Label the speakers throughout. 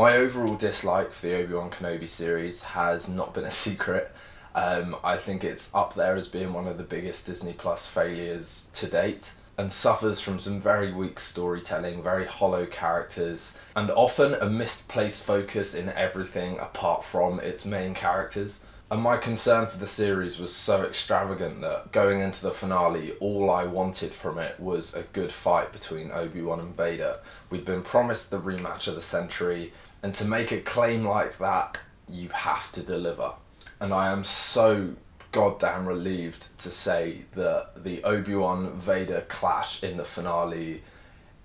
Speaker 1: My overall dislike for the Obi-Wan Kenobi series has not been a secret. I think it's up there as being one of the biggest Disney Plus failures to date, and suffers from some very weak storytelling, very hollow characters, and often a misplaced focus in everything apart from its main characters. And my concern for the series was so extravagant that going into the finale, all I wanted from it was a good fight between Obi-Wan and Vader. We'd been promised the rematch of the century, and to make a claim like that, you have to deliver. And I am so goddamn relieved to say that the Obi-Wan Vader clash in the finale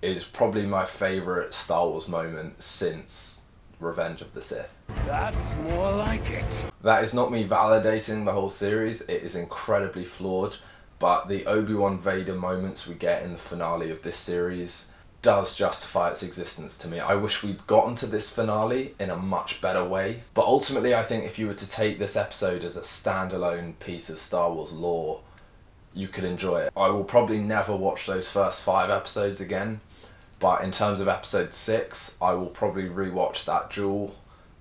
Speaker 1: is probably my favourite Star Wars moment since Revenge of the Sith.
Speaker 2: That's more like it.
Speaker 1: That is not me validating the whole series, it is incredibly flawed, but the Obi-Wan Vader moments we get in the finale of this series does justify its existence to me. I wish we'd gotten to this finale in a much better way, but ultimately I think if you were to take this episode as a standalone piece of Star Wars lore, you could enjoy it. I will probably never watch those first 5 episodes again, but in terms of episode 6, I will probably rewatch that duel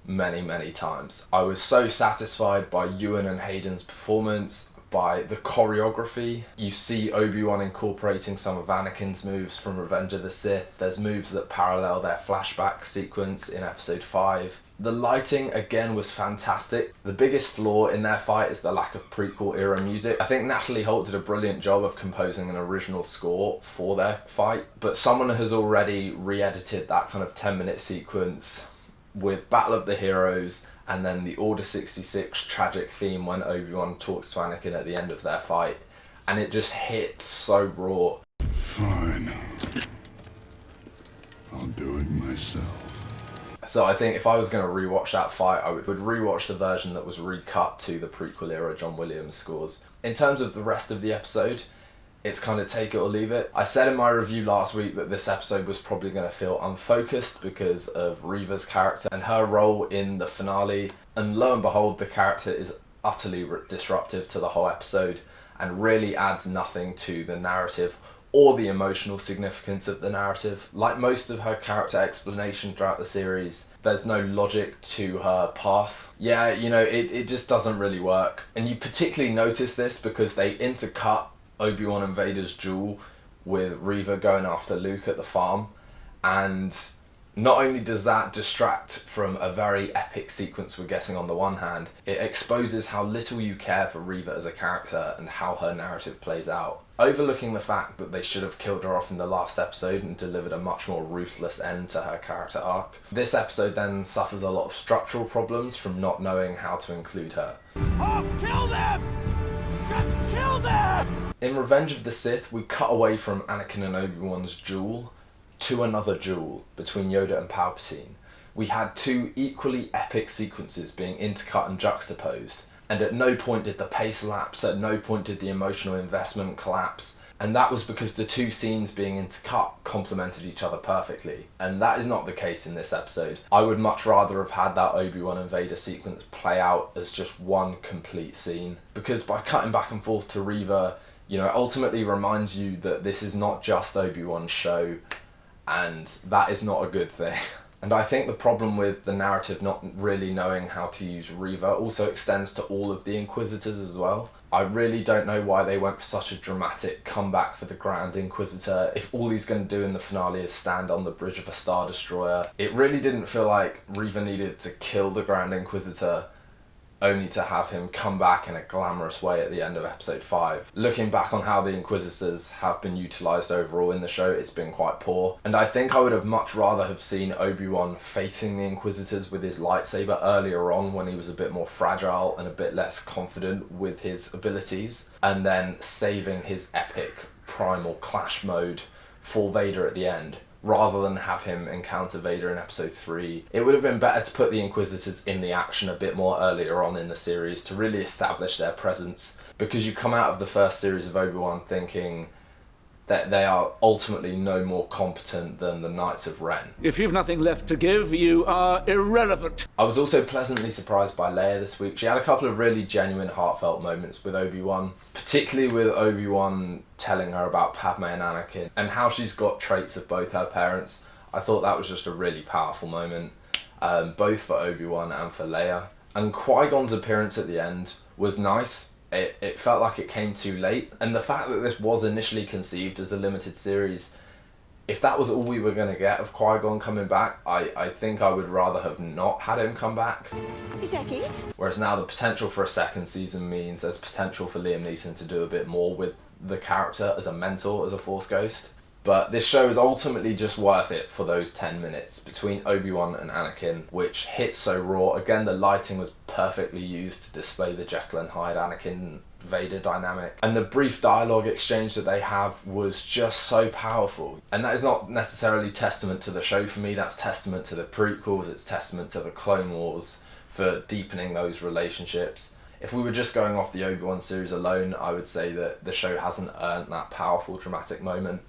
Speaker 1: many times. I was so satisfied by Ewan and Hayden's performance, by the choreography. You see Obi-Wan incorporating some of Anakin's moves from Revenge of the Sith. There's moves that parallel their flashback sequence in episode 5. The lighting again was fantastic. The biggest flaw in their fight is the lack of prequel era music. I think Natalie Holt did a brilliant job of composing an original score for their fight, but someone has already re-edited that kind of 10-minute sequence with Battle of the Heroes and then the Order 66 tragic theme when Obi-Wan talks to Anakin at the end of their fight, and it just hits so raw.
Speaker 2: Fine. I'll do it myself.
Speaker 1: So I think if I was going to rewatch that fight, I would rewatch the version that was recut to the prequel era John Williams scores. In terms of the rest of the episode, it's kind of take it or leave it. I said in my review last week that this episode was probably going to feel unfocused because of Riva's character and her role in the finale, and lo and behold, the character is utterly disruptive to the whole episode and really adds nothing to the narrative or the emotional significance of the narrative. Like most of her character explanation throughout the series, there's no logic to her path. Yeah, you know, it just doesn't really work. And you particularly notice this because they intercut Obi-Wan and Vader's duel with Riva going after Luke at the farm, and not only does that distract from a very epic sequence we're getting on the one hand, it exposes how little you care for Riva as a character and how her narrative plays out. Overlooking the fact that they should have killed her off in the last episode and delivered a much more ruthless end to her character arc, this episode then suffers a lot of structural problems from not knowing how to include her.
Speaker 2: Oh, kill them! Just kill them!
Speaker 1: In Revenge of the Sith, we cut away from Anakin and Obi-Wan's duel to another duel between Yoda and Palpatine. We had 2 equally epic sequences being intercut and juxtaposed, and at no point did the pace lapse, at no point did the emotional investment collapse, and that was because the 2 scenes being intercut complemented each other perfectly, and that is not the case in this episode. I would much rather have had that Obi-Wan and Vader sequence play out as just one complete scene, because by cutting back and forth to Riva, you know, it ultimately reminds you that this is not just Obi-Wan's show, and that is not a good thing. And I think the problem with the narrative not really knowing how to use Riva also extends to all of the Inquisitors as well. I really don't know why they went for such a dramatic comeback for the Grand Inquisitor if all he's going to do in the finale is stand on the bridge of a Star Destroyer. It really didn't feel like Riva needed to kill the Grand Inquisitor only to have him come back in a glamorous way at the end of episode 5. Looking back on how the Inquisitors have been utilised overall in the show, it's been quite poor. And I think I would have much rather have seen Obi-Wan facing the Inquisitors with his lightsaber earlier on when he was a bit more fragile and a bit less confident with his abilities, and then saving his epic primal clash mode for Vader at the end, rather than have him encounter Vader in episode 3. It would have been better to put the Inquisitors in the action a bit more earlier on in the series to really establish their presence, because you come out of the first series of Obi-Wan thinking that they are ultimately no more competent than the Knights of Ren.
Speaker 2: If you've nothing left to give, you are irrelevant.
Speaker 1: I was also pleasantly surprised by Leia this week. She had a couple of really genuine, heartfelt moments with Obi-Wan, particularly with Obi-Wan telling her about Padme and Anakin and how she's got traits of both her parents. I thought that was just a really powerful moment. both for Obi-Wan and for Leia. And Qui-Gon's appearance at the end was nice. It felt like it came too late. And the fact that this was initially conceived as a limited series, if that was all we were going to get of Qui-Gon coming back, I think I would rather have not had him come back.
Speaker 2: Is that it?
Speaker 1: Whereas now the potential for a second season means there's potential for Liam Neeson to do a bit more with the character as a mentor, as a Force ghost. But this show is ultimately just worth it for those 10 minutes between Obi-Wan and Anakin, which hit so raw. Again, the lighting was perfectly used to display the Jekyll and Hyde Anakin Vader dynamic. And the brief dialogue exchange that they have was just so powerful. And that is not necessarily testament to the show for me, that's testament to the prequels, it's testament to the Clone Wars for deepening those relationships. If we were just going off the Obi-Wan series alone, I would say that the show hasn't earned that powerful dramatic moment.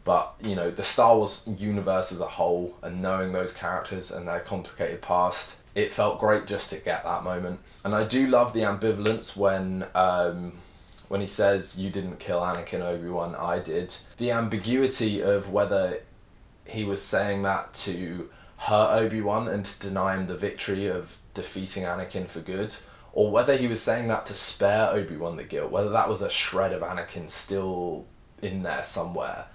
Speaker 1: But, you know, the Star Wars universe as a whole, and knowing those characters and their complicated past, it felt great just to get that moment. And I do love the ambivalence when he says, "You didn't kill Anakin, Obi-Wan, I did." The ambiguity of whether he was saying that to hurt Obi-Wan and to deny him the victory of defeating Anakin for good, or whether he was saying that to spare Obi-Wan the guilt, whether that was a shred of Anakin still in there somewhere,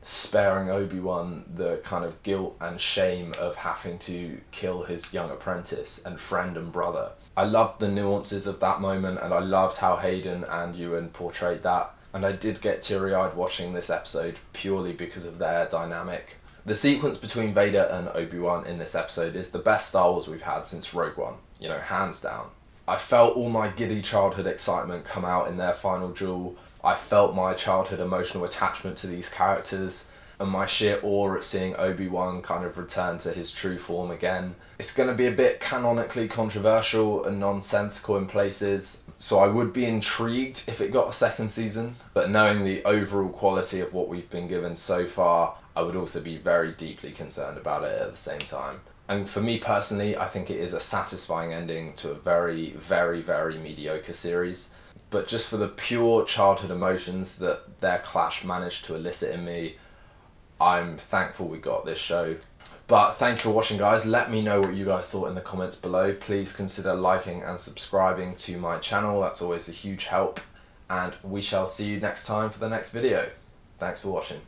Speaker 1: sparing Obi-Wan the kind of guilt and shame of having to kill his young apprentice and friend and brother. I loved the nuances of that moment, and I loved how Hayden and Ewan portrayed that, and I did get teary-eyed watching this episode purely because of their dynamic. The sequence between Vader and Obi-Wan in this episode is the best Star Wars we've had since Rogue One, you know, hands down. I felt all my giddy childhood excitement come out in their final duel. I felt my childhood emotional attachment to these characters and my sheer awe at seeing Obi-Wan kind of return to his true form again. It's going to be a bit canonically controversial and nonsensical in places, so I would be intrigued if it got a second season, but knowing the overall quality of what we've been given so far, I would also be very deeply concerned about it at the same time. And for me personally, I think it is a satisfying ending to a very, very, very mediocre series. But just for the pure childhood emotions that their clash managed to elicit in me, I'm thankful we got this show. But thanks for watching, guys. Let me know what you guys thought in the comments below. Please consider liking and subscribing to my channel. That's always a huge help. And we shall see you next time for the next video. Thanks for watching.